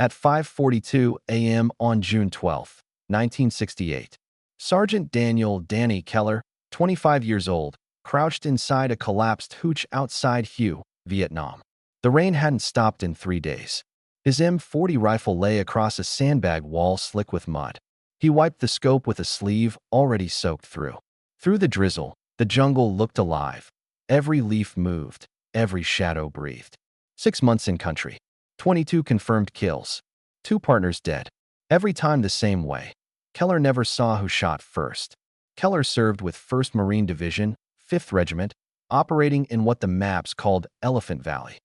At 5:42 a.m. on June 12, 1968, Sergeant Daniel "Danny" Keller, 25 years old, crouched inside a collapsed hooch outside Hue, Vietnam. The rain hadn't stopped in 3 days. His M40 rifle lay across a sandbag wall slick with mud. He wiped the scope with a sleeve already soaked through. Through the drizzle, the jungle looked alive. Every leaf moved, every shadow breathed. 6 months in country. 22 confirmed kills. 2 partners dead. Every time the same way. Keller never saw who shot first. Keller served with 1st Marine Division, 5th Regiment, operating in what the maps called Elephant Valley.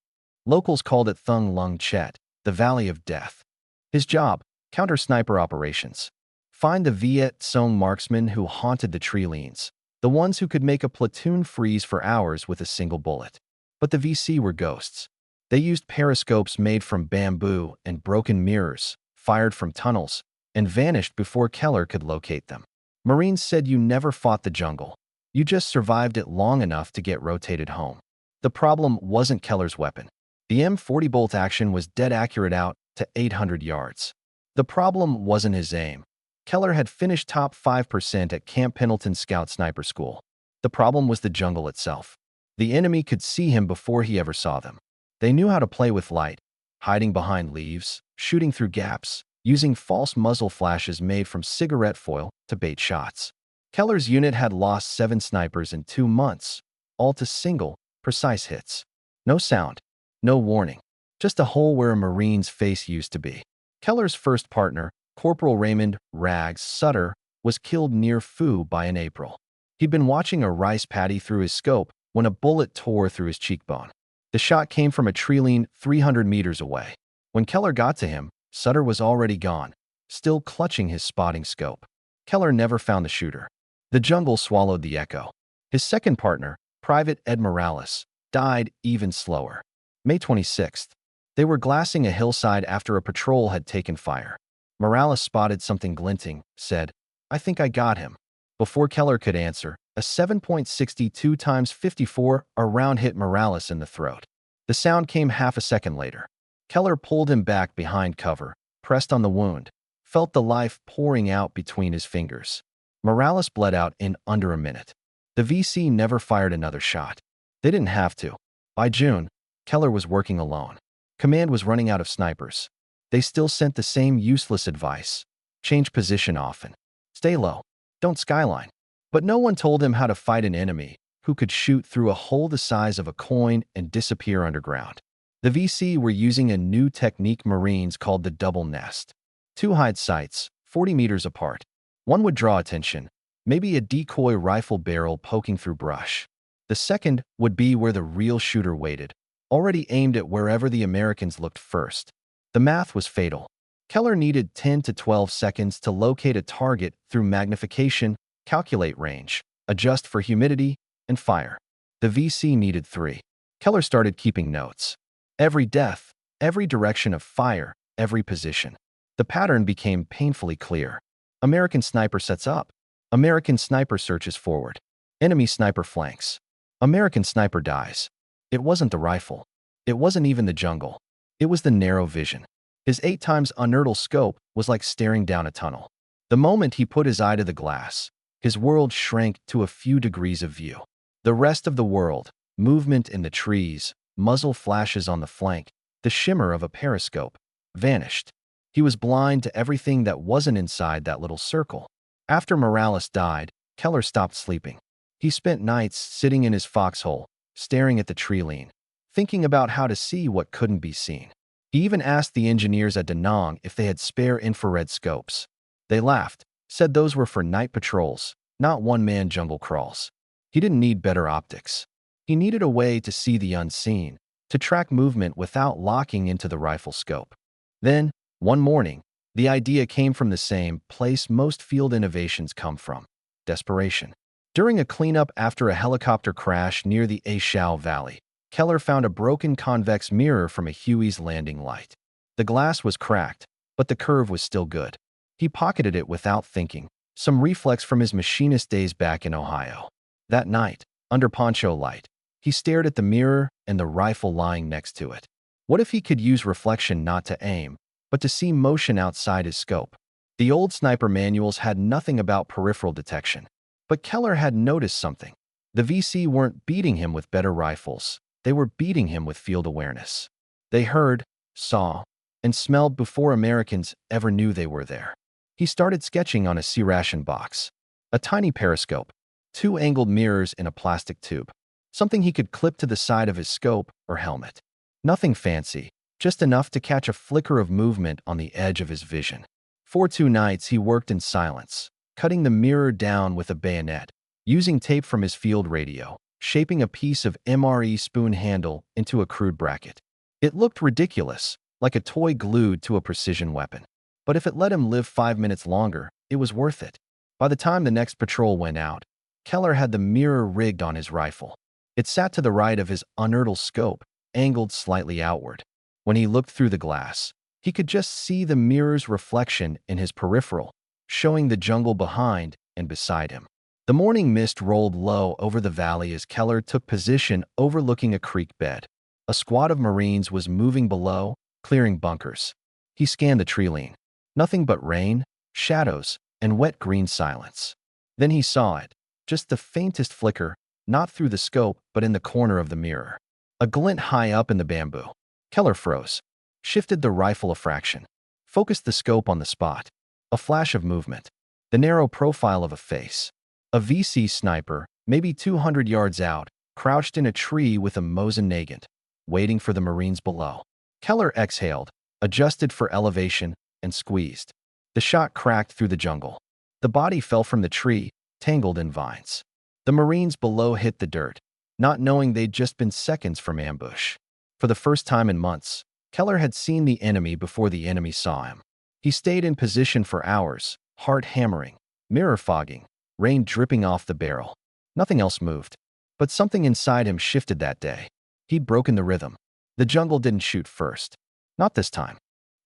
Locals called it Thung Lung Chet, the Valley of Death. His job, counter-sniper operations. Find the Viet Cong marksmen who haunted the tree lanes, the ones who could make a platoon freeze for hours with a single bullet. But the VC were ghosts. They used periscopes made from bamboo and broken mirrors, fired from tunnels, and vanished before Keller could locate them. Marines said you never fought the jungle. You just survived it long enough to get rotated home. The problem wasn't Keller's weapon. The M40 bolt action was dead accurate out to 800 yards. The problem wasn't his aim. Keller had finished top 5% at Camp Pendleton Scout Sniper School. The problem was the jungle itself. The enemy could see him before he ever saw them. They knew how to play with light, hiding behind leaves, shooting through gaps, using false muzzle flashes made from cigarette foil to bait shots. Keller's unit had lost 7 snipers in 2 months, all to single, precise hits. No sound, no warning, just a hole where a Marine's face used to be. Keller's first partner, Corporal Raymond "Rags" Sutter, was killed near Phu by an April. He'd been watching a rice paddy through his scope when a bullet tore through his cheekbone. The shot came from a tree line 300 meters away. When Keller got to him, Sutter was already gone, still clutching his spotting scope. Keller never found the shooter. The jungle swallowed the echo. His second partner, Private Ed Morales, died even slower. May 26th. They were glassing a hillside after a patrol had taken fire. Morales spotted something glinting, said, "I think I got him." Before Keller could answer, a 7.62 x 54 round hit Morales in the throat. The sound came half a second later. Keller pulled him back behind cover, pressed on the wound, felt the life pouring out between his fingers. Morales bled out in under a minute. The VC never fired another shot. They didn't have to. By June, Keller was working alone. Command was running out of snipers. They still sent the same useless advice. Change position often. Stay low. Don't skyline. But no one told him how to fight an enemy who could shoot through a hole the size of a coin and disappear underground. The VC were using a new technique Marines called the double nest. 2 hide sights, 40 meters apart. One would draw attention, maybe a decoy rifle barrel poking through brush. The second would be where the real shooter waited, already aimed at wherever the Americans looked first. The math was fatal. Keller needed 10 to 12 seconds to locate a target through magnification, calculate range, adjust for humidity, and fire. The VC needed 3. Keller started keeping notes. Every death, every direction of fire, every position. The pattern became painfully clear. American sniper sets up. American sniper searches forward. Enemy sniper flanks. American sniper dies. It wasn't the rifle. It wasn't even the jungle. It was the narrow vision. His 8 times Unertl scope was like staring down a tunnel. The moment he put his eye to the glass, his world shrank to a few degrees of view. The rest of the world, movement in the trees, muzzle flashes on the flank, the shimmer of a periscope, vanished. He was blind to everything that wasn't inside that little circle. After Morales died, Keller stopped sleeping. He spent nights sitting in his foxhole, staring at the tree line, thinking about how to see what couldn't be seen. He even asked the engineers at Da Nang if they had spare infrared scopes. They laughed, said those were for night patrols, not one-man jungle crawls. He didn't need better optics. He needed a way to see the unseen, to track movement without locking into the rifle scope. Then, one morning, the idea came from the same place most field innovations come from: desperation. During a cleanup after a helicopter crash near the A Shao Valley, Keller found a broken convex mirror from a Huey's landing light. The glass was cracked, but the curve was still good. He pocketed it without thinking, some reflex from his machinist days back in Ohio. That night, under poncho light, he stared at the mirror and the rifle lying next to it. What if he could use reflection not to aim, but to see motion outside his scope. The old sniper manuals had nothing about peripheral detection. But Keller had noticed something. The VC weren't beating him with better rifles. They were beating him with field awareness. They heard, saw, and smelled before Americans ever knew they were there. He started sketching on a C-ration box. A tiny periscope, 2 angled mirrors in a plastic tube. Something he could clip to the side of his scope or helmet. Nothing fancy, just enough to catch a flicker of movement on the edge of his vision. For 2 nights he worked in silence, cutting the mirror down with a bayonet, using tape from his field radio, shaping a piece of MRE spoon handle into a crude bracket. It looked ridiculous, like a toy glued to a precision weapon. But if it let him live 5 minutes longer, it was worth it. By the time the next patrol went out, Keller had the mirror rigged on his rifle. It sat to the right of his Unertl scope, angled slightly outward. When he looked through the glass, he could just see the mirror's reflection in his peripheral, showing the jungle behind and beside him. The morning mist rolled low over the valley as Keller took position overlooking a creek bed. A squad of Marines was moving below, clearing bunkers. He scanned the tree line. Nothing but rain, shadows, and wet green silence. Then he saw it, just the faintest flicker, not through the scope but in the corner of the mirror. A glint high up in the bamboo. Keller froze, shifted the rifle a fraction, focused the scope on the spot. A flash of movement. The narrow profile of a face. A VC sniper, maybe 200 yards out, crouched in a tree with a Mosin Nagant, waiting for the Marines below. Keller exhaled, adjusted for elevation, and squeezed. The shot cracked through the jungle. The body fell from the tree, tangled in vines. The Marines below hit the dirt, not knowing they'd just been seconds from ambush. For the first time in months, Keller had seen the enemy before the enemy saw him. He stayed in position for hours, heart hammering, mirror fogging, rain dripping off the barrel. Nothing else moved. But something inside him shifted that day. He'd broken the rhythm. The jungle didn't shoot first. Not this time.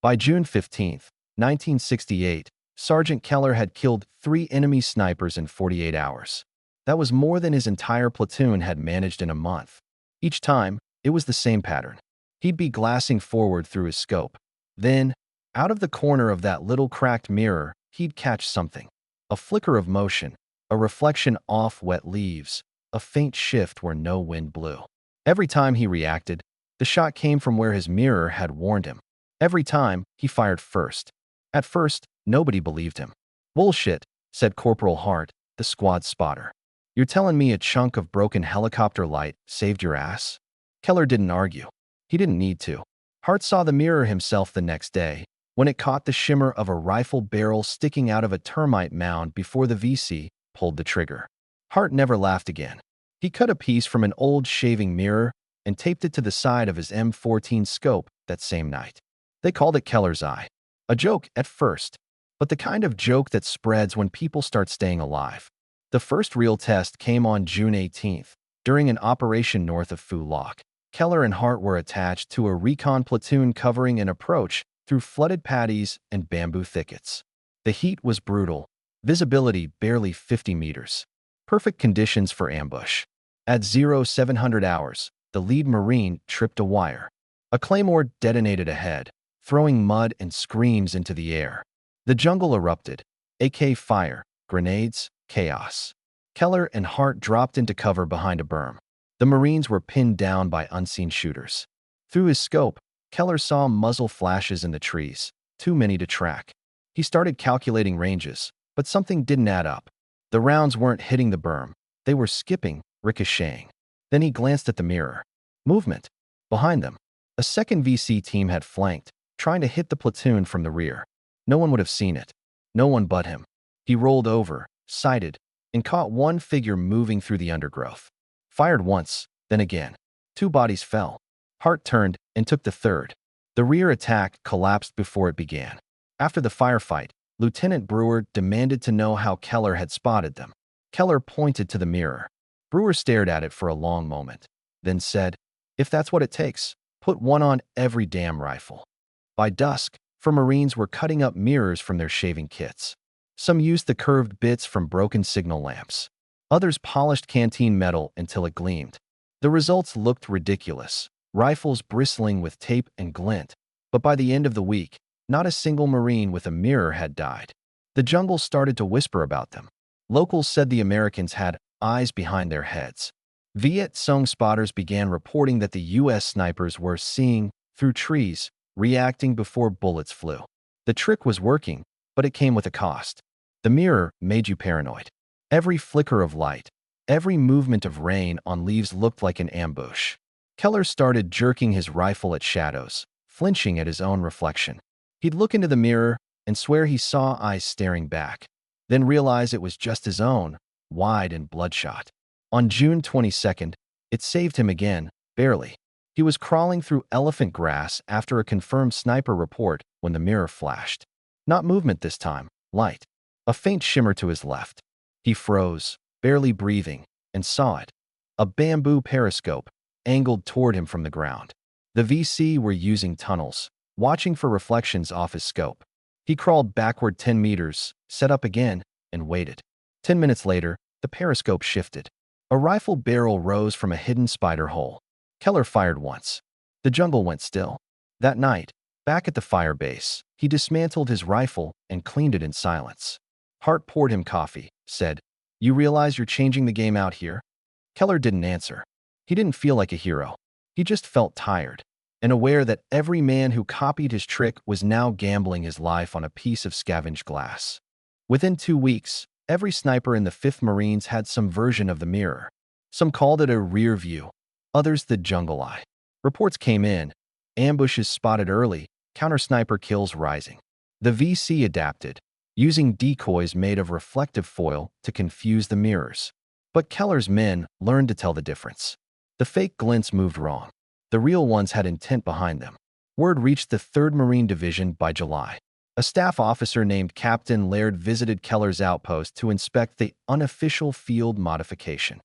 By June 15, 1968, Sergeant Keller had killed 3 enemy snipers in 48 hours. That was more than his entire platoon had managed in a month. Each time, it was the same pattern. He'd be glassing forward through his scope. Then, out of the corner of that little cracked mirror, he'd catch something. A flicker of motion, a reflection off wet leaves, a faint shift where no wind blew. Every time he reacted, the shot came from where his mirror had warned him. Every time, he fired first. At first, nobody believed him. "Bullshit," said Corporal Hart, the squad spotter. "You're telling me a chunk of broken helicopter light saved your ass?" Keller didn't argue. He didn't need to. Hart saw the mirror himself the next day, when it caught the shimmer of a rifle barrel sticking out of a termite mound before the VC pulled the trigger. Hart never laughed again. He cut a piece from an old shaving mirror and taped it to the side of his M14 scope that same night. They called it Keller's Eye. A joke at first, but the kind of joke that spreads when people start staying alive. The first real test came on June 18th, during an operation north of Phu Loc. Keller and Hart were attached to a recon platoon covering an approach through flooded paddies and bamboo thickets. The heat was brutal, visibility barely 50 meters. Perfect conditions for ambush. At 0700 hours, the lead Marine tripped a wire. A claymore detonated ahead, throwing mud and screams into the air. The jungle erupted. AK fire, grenades, chaos. Keller and Hart dropped into cover behind a berm. The Marines were pinned down by unseen shooters. Through his scope, Keller saw muzzle flashes in the trees, too many to track. He started calculating ranges, but something didn't add up. The rounds weren't hitting the berm. They were skipping, ricocheting. Then he glanced at the mirror. Movement. Behind them, a second VC team had flanked, trying to hit the platoon from the rear. No one would have seen it. No one but him. He rolled over, sighted, and caught one figure moving through the undergrowth. Fired once, then again. 2 bodies fell. Hart turned and took the third. The rear attack collapsed before it began. After the firefight, Lieutenant Brewer demanded to know how Keller had spotted them. Keller pointed to the mirror. Brewer stared at it for a long moment, then said, "If that's what it takes, put one on every damn rifle." By dusk, Marines were cutting up mirrors from their shaving kits. Some used the curved bits from broken signal lamps. Others polished canteen metal until it gleamed. The results looked ridiculous, rifles bristling with tape and glint. But by the end of the week, Not a single Marine with a mirror had died. The jungle started to whisper about them. Locals said the Americans had eyes behind their heads. Viet Cong spotters began reporting that the U.S. snipers were seeing through trees, reacting before bullets flew. The trick was working, but it came with a cost. The mirror made you paranoid. Every flicker of light, every movement of rain on leaves looked like an ambush. Keller started jerking his rifle at shadows, flinching at his own reflection. He'd look into the mirror and swear he saw eyes staring back, then realize it was just his own, wide and bloodshot. On June 22nd, it saved him again, barely. He was crawling through elephant grass after a confirmed sniper report when the mirror flashed. Not movement this time, light. A faint shimmer to his left. He froze, barely breathing, and saw it. A bamboo periscope, angled toward him from the ground. The VC were using tunnels, watching for reflections off his scope. He crawled backward 10 meters, set up again, and waited. 10 minutes later, the periscope shifted. A rifle barrel rose from a hidden spider hole. Keller fired once. The jungle went still. That night, back at the fire base, he dismantled his rifle and cleaned it in silence. Hart poured him coffee, said, "You realize you're changing the game out here?" Keller didn't answer. He didn't feel like a hero. He just felt tired, and aware that every man who copied his trick was now gambling his life on a piece of scavenged glass. Within 2 weeks, every sniper in the 5th Marines had some version of the mirror. Some called it a rear view, others the jungle eye. Reports came in, ambushes spotted early, counter-sniper kills rising. The VC adapted, using decoys made of reflective foil to confuse the mirrors. But Keller's men learned to tell the difference. The fake glints moved wrong. The real ones had intent behind them. Word reached the 3rd Marine Division by July. A staff officer named Captain Laird visited Keller's outpost to inspect the unofficial field modification.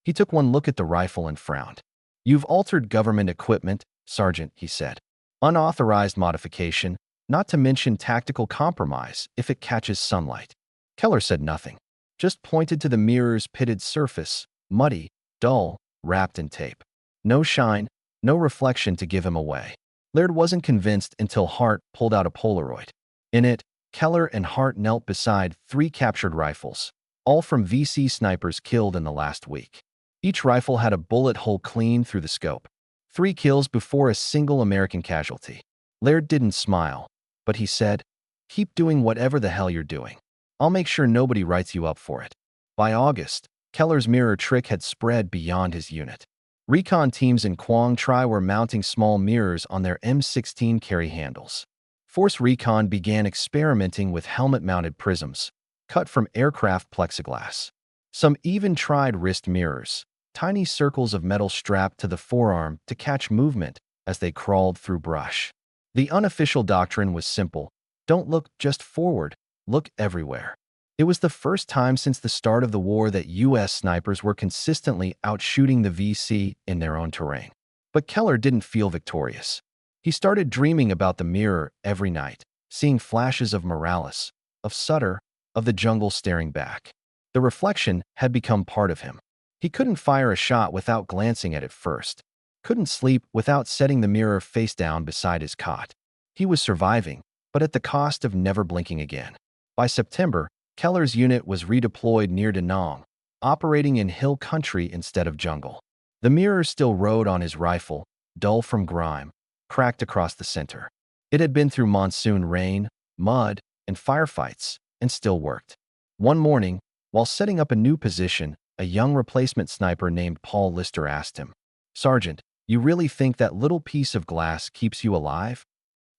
He took one look at the rifle and frowned. "You've altered government equipment, Sergeant," he said. "Unauthorized modification, not to mention tactical compromise if it catches sunlight." Keller said nothing, just pointed to the mirror's pitted surface, muddy, dull, wrapped in tape. No shine, no reflection to give him away. Laird wasn't convinced until Hart pulled out a Polaroid. In it, Keller and Hart knelt beside 3 captured rifles, all from VC snipers killed in the last week. Each rifle had a bullet hole clean through the scope. 3 kills before a single American casualty. Laird didn't smile, but he said, "Keep doing whatever the hell you're doing. I'll make sure nobody writes you up for it." By August, Keller's mirror trick had spread beyond his unit. Recon teams in Quang Tri were mounting small mirrors on their M16 carry handles. Force Recon began experimenting with helmet-mounted prisms, cut from aircraft plexiglass. Some even tried wrist mirrors, tiny circles of metal strapped to the forearm to catch movement as they crawled through brush. The unofficial doctrine was simple: don't look just forward, look everywhere. It was the first time since the start of the war that U.S. snipers were consistently outshooting the VC in their own terrain. But Keller didn't feel victorious. He started dreaming about the mirror every night, seeing flashes of Morales, of Sutter, of the jungle staring back. The reflection had become part of him. He couldn't fire a shot without glancing at it first, couldn't sleep without setting the mirror face down beside his cot. He was surviving, but at the cost of never blinking again. By September, Keller's unit was redeployed near Da Nang, operating in hill country instead of jungle. The mirror still rode on his rifle, dull from grime, cracked across the center. It had been through monsoon rain, mud, and firefights, and still worked. One morning, while setting up a new position, a young replacement sniper named Paul Lister asked him, "Sergeant, you really think that little piece of glass keeps you alive?"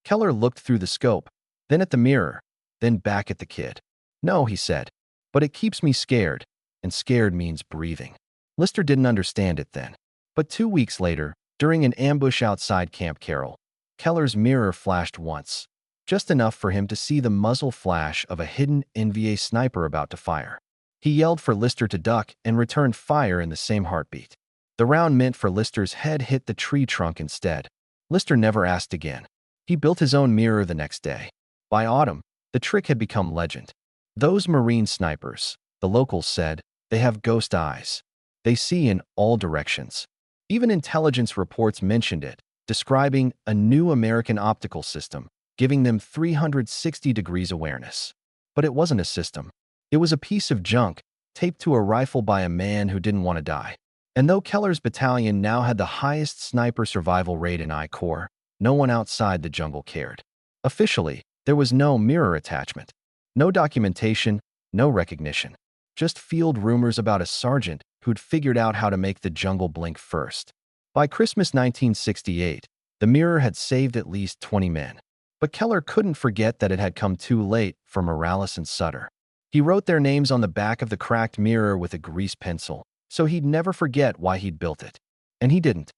Keller looked through the scope, then at the mirror, then back at the kid. "No," he said, "but it keeps me scared, and scared means breathing." Lister didn't understand it then. But 2 weeks later, during an ambush outside Camp Carroll, Keller's mirror flashed once, just enough for him to see the muzzle flash of a hidden NVA sniper about to fire. He yelled for Lister to duck and returned fire in the same heartbeat. The round meant for Lister's head hit the tree trunk instead. Lister never asked again. He built his own mirror the next day. By autumn, the trick had become legend. "Those Marine snipers," the locals said, "they have ghost eyes. They see in all directions." Even intelligence reports mentioned it, describing a new American optical system, giving them 360 degrees awareness. But it wasn't a system. It was a piece of junk taped to a rifle by a man who didn't want to die. And though Keller's battalion now had the highest sniper survival rate in I Corps, no one outside the jungle cared. Officially, there was no mirror attachment, no documentation, no recognition, just field rumors about a sergeant who'd figured out how to make the jungle blink first. By Christmas 1968, the mirror had saved at least 20 men. But Keller couldn't forget that it had come too late for Morales and Sutter. He wrote their names on the back of the cracked mirror with a grease pencil, so he'd never forget why he'd built it. And he didn't.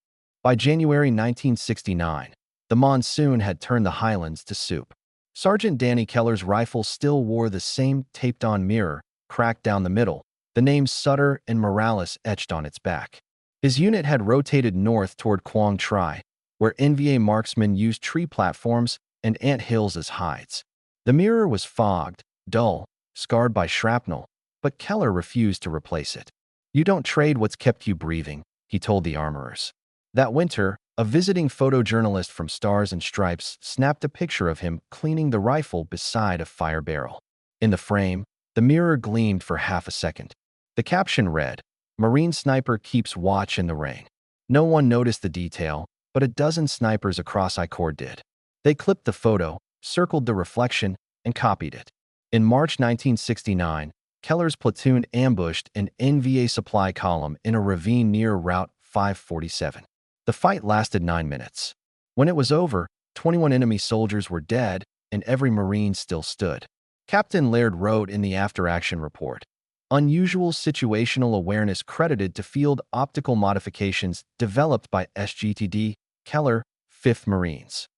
By January 1969, the monsoon had turned the highlands to soup. Sergeant Danny Keller's rifle still wore the same taped-on mirror, cracked down the middle, the names Sutter and Morales etched on its back. His unit had rotated north toward Quang Tri, where NVA marksmen used tree platforms and ant hills as hides. The mirror was fogged, dull, scarred by shrapnel, but Keller refused to replace it. "You don't trade what's kept you breathing," he told the armorers. That winter, a visiting photojournalist from Stars and Stripes snapped a picture of him cleaning the rifle beside a fire barrel. In the frame, the mirror gleamed for half a second. The caption read, "Marine sniper keeps watch in the rain." No one noticed the detail, but a dozen snipers across I Corps did. They clipped the photo, circled the reflection, and copied it. In March 1969, Keller's platoon ambushed an NVA supply column in a ravine near Route 547. The fight lasted 9 minutes. When it was over, 21 enemy soldiers were dead, and every Marine still stood. Captain Laird wrote in the after-action report, "Unusual situational awareness credited to field optical modifications developed by SGTD, Keller, 5th Marines."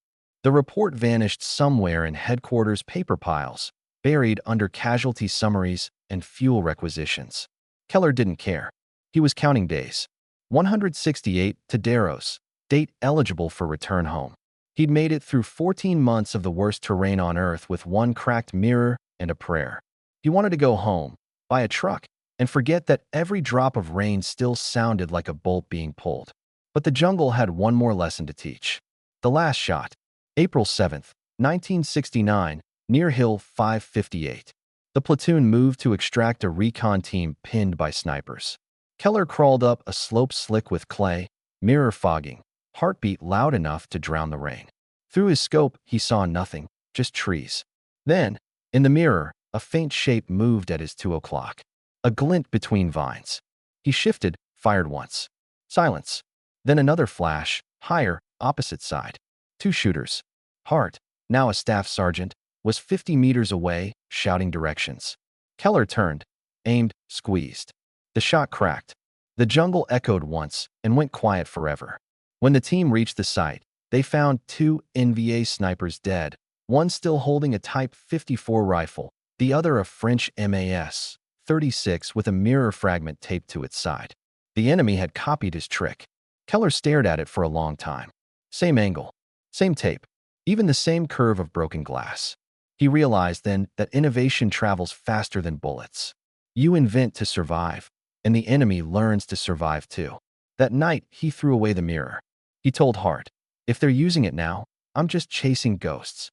The report vanished somewhere in headquarters paper piles, buried under casualty summaries and fuel requisitions. Keller didn't care. He was counting days. 168 Taderos, date eligible for return home. He'd made it through 14 months of the worst terrain on Earth with one cracked mirror and a prayer. He wanted to go home, buy a truck, and forget that every drop of rain still sounded like a bolt being pulled. But the jungle had one more lesson to teach. The last shot, April 7th, 1969, near Hill 558. The platoon moved to extract a recon team pinned by snipers. Keller crawled up a slope slick with clay, mirror fogging, heartbeat loud enough to drown the rain. Through his scope, he saw nothing, just trees. Then, in the mirror, a faint shape moved at his 2 o'clock. A glint between vines. He shifted, fired once. Silence. Then another flash, higher, opposite side. 2 shooters. Hart, now a staff sergeant, was 50 meters away, shouting directions. Keller turned, aimed, squeezed. The shot cracked. The jungle echoed once and went quiet forever. When the team reached the site, they found 2 NVA snipers dead, one still holding a Type 54 rifle, the other a French MAS 36 with a mirror fragment taped to its side. The enemy had copied his trick. Keller stared at it for a long time. Same angle, same tape, even the same curve of broken glass. He realized then that innovation travels faster than bullets. You invent to survive, and the enemy learns to survive too. That night, he threw away the mirror. He told Hart, "If they're using it now, I'm just chasing ghosts."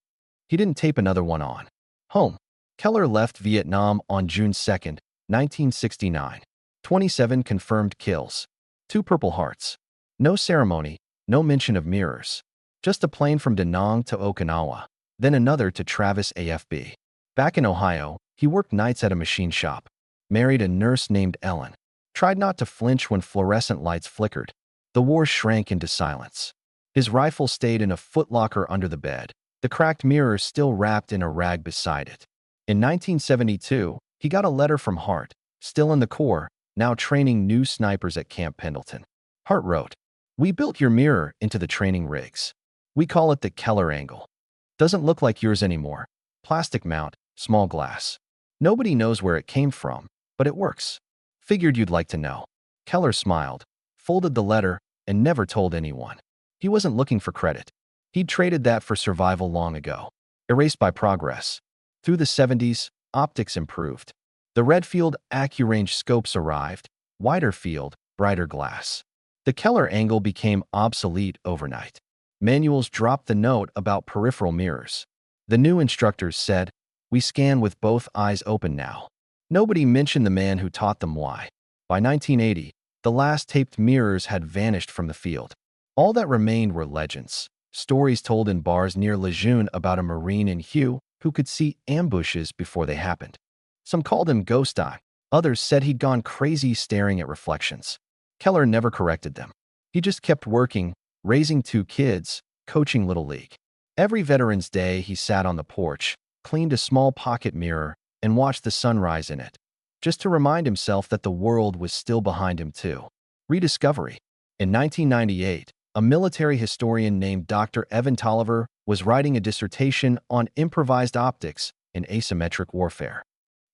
He didn't tape another one on. Home. Keller left Vietnam on June 2nd, 1969. 27 confirmed kills. 2 Purple Hearts. No ceremony, no mention of mirrors. Just a plane from Da Nang to Okinawa, then another to Travis AFB. Back in Ohio, he worked nights at a machine shop. Married a nurse named Ellen. Tried not to flinch when fluorescent lights flickered. The war shrank into silence. His rifle stayed in a footlocker under the bed, the cracked mirror still wrapped in a rag beside it. In 1972, he got a letter from Hart, still in the Corps, now training new snipers at Camp Pendleton. Hart wrote, "We built your mirror into the training rigs. We call it the Keller angle. Doesn't look like yours anymore. Plastic mount, small glass. Nobody knows where it came from, but it works. Figured you'd like to know." Keller smiled, folded the letter, and never told anyone. He wasn't looking for credit. He'd traded that for survival long ago. Erased by progress. Through the 70s, optics improved. The Redfield AccuRange scopes arrived, wider field, brighter glass. The Keller angle became obsolete overnight. Manuals dropped the note about peripheral mirrors. The new instructors said, "We scan with both eyes open now." Nobody mentioned the man who taught them why. By 1980, the last taped mirrors had vanished from the field. All that remained were legends, stories told in bars near Lejeune about a Marine in hue who could see ambushes before they happened. Some called him Ghost Eye. Others said he'd gone crazy staring at reflections. Keller never corrected them. He just kept working, raising 2 kids, coaching Little League. Every Veterans Day, he sat on the porch, cleaned a small pocket mirror, and watched the sunrise in it, just to remind himself that the world was still behind him too. Rediscovery. In 1998, a military historian named Dr. Evan Tolliver was writing a dissertation on improvised optics in asymmetric warfare.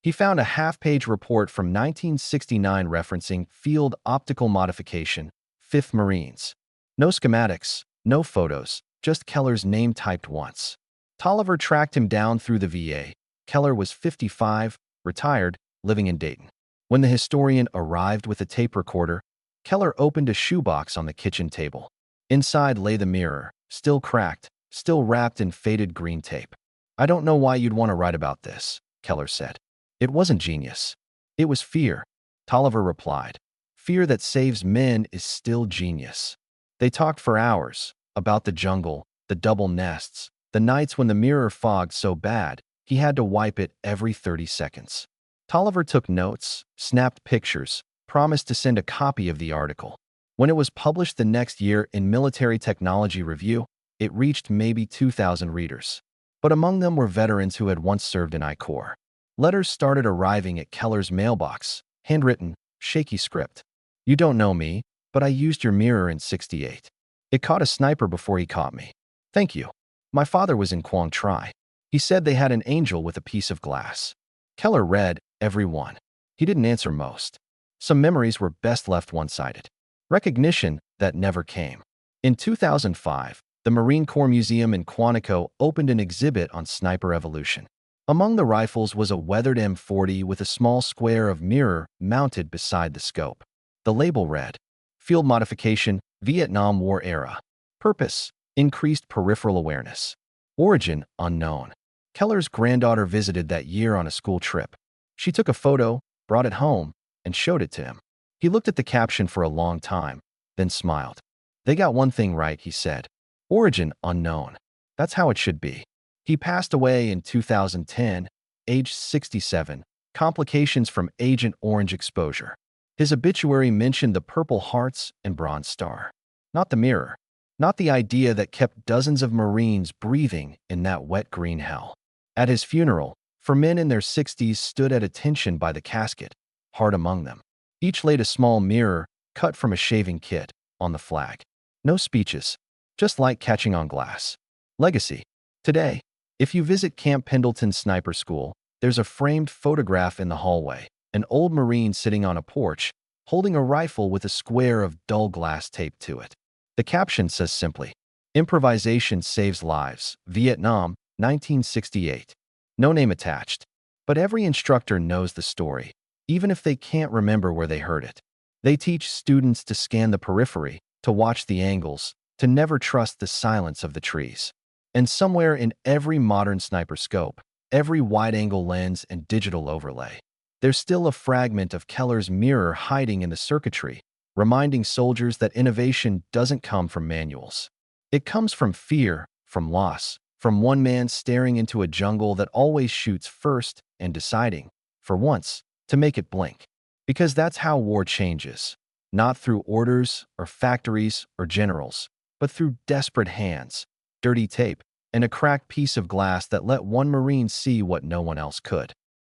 He found a half-page report from 1969 referencing field optical modification, 5th Marines. No schematics, no photos, just Keller's name typed once. Tolliver tracked him down through the VA. Keller was 55, retired, living in Dayton. When the historian arrived with a tape recorder, Keller opened a shoebox on the kitchen table. Inside lay the mirror, still cracked, still wrapped in faded green tape. "I don't know why you'd want to write about this," Keller said. "It wasn't genius. It was fear," Tolliver replied. "Fear that saves men is still genius." They talked for hours about the jungle, the double nests, the nights when the mirror fogged so bad he had to wipe it every 30 seconds. Tolliver took notes, snapped pictures, promised to send a copy of the article. When it was published the next year in Military Technology Review, it reached maybe 2,000 readers. But among them were veterans who had once served in I Corps. Letters started arriving at Keller's mailbox, handwritten, shaky script. "You don't know me, but I used your mirror in '68. It caught a sniper before he caught me. Thank you. My father was in Quang Tri. He said they had an angel with a piece of glass." Keller read every one. He didn't answer most. Some memories were best left one-sided. Recognition that never came. In 2005, the Marine Corps Museum in Quantico opened an exhibit on sniper evolution. Among the rifles was a weathered M40 with a small square of mirror mounted beside the scope. The label read, "Field Modification, Vietnam War Era. Purpose, Increased Peripheral Awareness. Origin, Unknown." Keller's granddaughter visited that year on a school trip. She took a photo, brought it home, and showed it to him. He looked at the caption for a long time, then smiled. "They got one thing right," he said. "Origin, unknown. That's how it should be." He passed away in 2010, aged 67, complications from Agent Orange exposure. His obituary mentioned the Purple Hearts and Bronze Star. Not the mirror. Not the idea that kept dozens of Marines breathing in that wet green hell. At his funeral, 4 men in their 60s stood at attention by the casket, hard among them. Each laid a small mirror, cut from a shaving kit, on the flag. No speeches, just light catching on glass. Legacy. Today, if you visit Camp Pendleton Sniper School, there's a framed photograph in the hallway, an old Marine sitting on a porch, holding a rifle with a square of dull glass taped to it. The caption says simply, "Improvisation saves lives, Vietnam, 1968. No name attached. But every instructor knows the story, even if they can't remember where they heard it. They teach students to scan the periphery, to watch the angles, to never trust the silence of the trees. And somewhere in every modern sniper scope, every wide-angle lens and digital overlay, there's still a fragment of Keller's mirror hiding in the circuitry, reminding soldiers that innovation doesn't come from manuals. It comes from fear, from loss, from one man staring into a jungle that always shoots first and deciding, for once, to make it blink. Because that's how war changes, not through orders or factories or generals, but through desperate hands, dirty tape, and a cracked piece of glass that let one Marine see what no one else could.